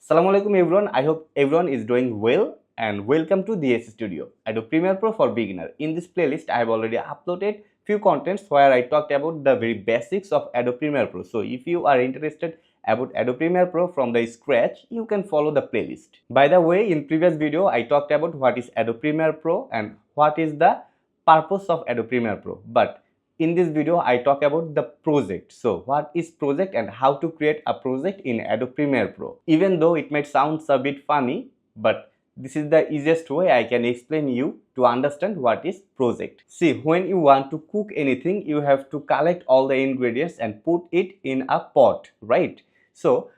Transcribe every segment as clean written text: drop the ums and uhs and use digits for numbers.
Assalamu alaikum everyone. I hope everyone is doing well and welcome to DS Studio, Adobe Premiere Pro for beginner. In this playlist, I have already uploaded few contents where I talked about the very basics of Adobe Premiere Pro. So if you are interested about Adobe Premiere Pro from the scratch, you can follow the playlist. By the way, in previous video, I talked about what is Adobe Premiere Pro and what is the purpose of Adobe Premiere Pro. But in this video, I talk about the project. So what is project and how to create a project in Adobe Premiere Pro. Even though it might sound a bit funny, but this is the easiest way I can explain you to understand what is project. See, when you want to cook anything, you have to collect all the ingredients and put it in a pot, right? So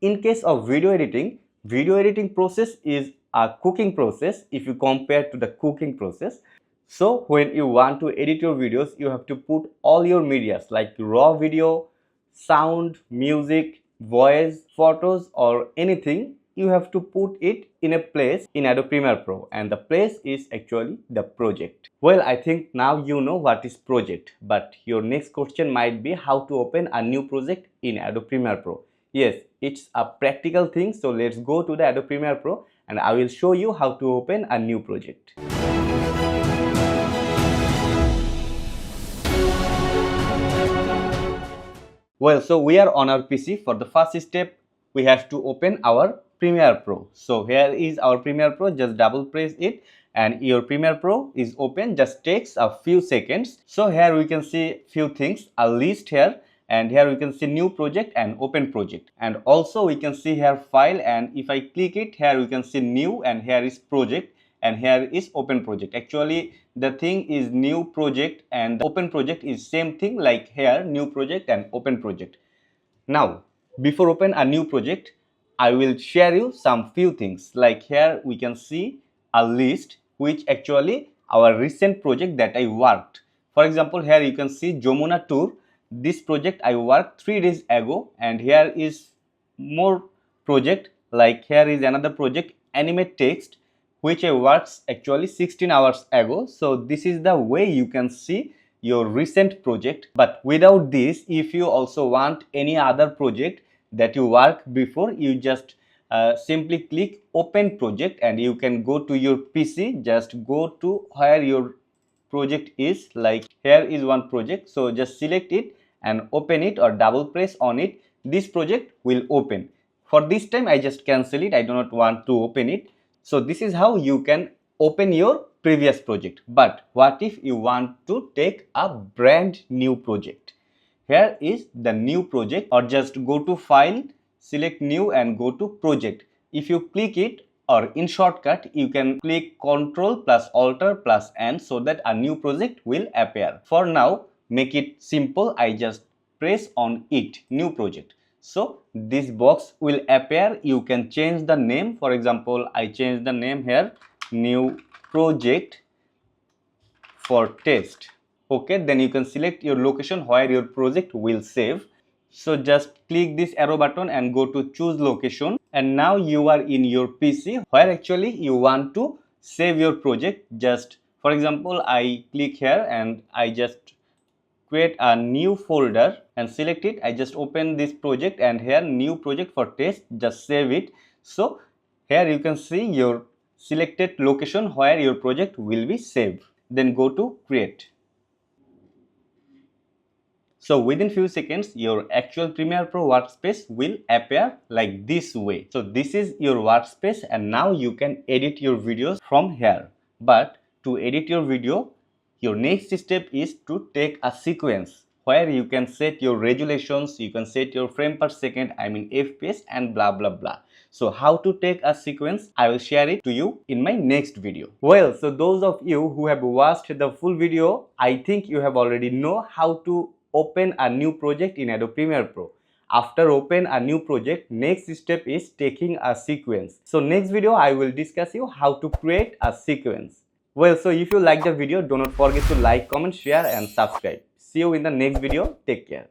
in case of video editing process is a cooking process if you compare to the cooking process. So when you want to edit your videos, you have to put all your medias like raw video, sound, music, voice, photos or anything. You have to put it in a place in Adobe Premiere Pro, and the place is actually the project. Well, I think now you know what is project, but your next question might be how to open a new project in Adobe Premiere Pro. Yes, it's a practical thing, so let's go to the Adobe Premiere Pro and I will show you how to open a new project. Well, so we are on our PC. For the first step, we have to open our Premiere Pro. So here is our Premiere Pro, just double press it and your Premiere Pro is open, just takes a few seconds. So here we can see few things, a list here, and here we can see new project and open project, and also we can see here file, and if I click it, here we can see new and here is project and here is open project. Actually the thing is new project and open project is same thing, like here new project and open project. Now before open a new project, I will share you some few things, like here we can see a list which actually our recent project that I worked. For example, here you can see Jamuna Tour. This project I worked 3 days ago, and here is more project, like here is another project animate text which I worked actually 16 hours ago. So this is the way you can see your recent project. But without this, if you also want any other project that you worked before, you just simply click open project and you can go to your PC, just go to where your project is, like here is one project, so just select it and open it or double press on it. This project will open. For this time I just cancel it, I do not want to open it. So this is how you can open your previous project. But what if you want to take a brand new project? Here is the new project, or just go to file, select new and go to project. If you click it, or in shortcut you can click Ctrl plus Alt plus N so that a new project will appear. For now, make it simple, I just press on it, new project. So this box will appear. You can change the name. For example, I change the name here, new project for test. Okay, then you can select your location where your project will save. So just click this arrow button and go to choose location, and now you are in your PC where actually you want to save your project. Just for example, I click here and I just create a new folder and select it. I just open this project and here new project for test, just save it. So here you can see your selected location where your project will be saved. Then go to create. So within few seconds, your actual Premiere Pro workspace will appear like this way. So this is your workspace, and now you can edit your videos from here. But to edit your video, your next step is to take a sequence where you can set your resolutions, you can set your frame per second, I mean FPS, and blah blah blah. So how to take a sequence, I will share it to you in my next video. Well, so those of you who have watched the full video, I think you have already know how to open a new project in Adobe Premiere Pro. After open a new project, next step is taking a sequence. So next video I will discuss you how to create a sequence. Well, so if you like the video, do not forget to like, comment, share and subscribe. See you in the next video. Take care.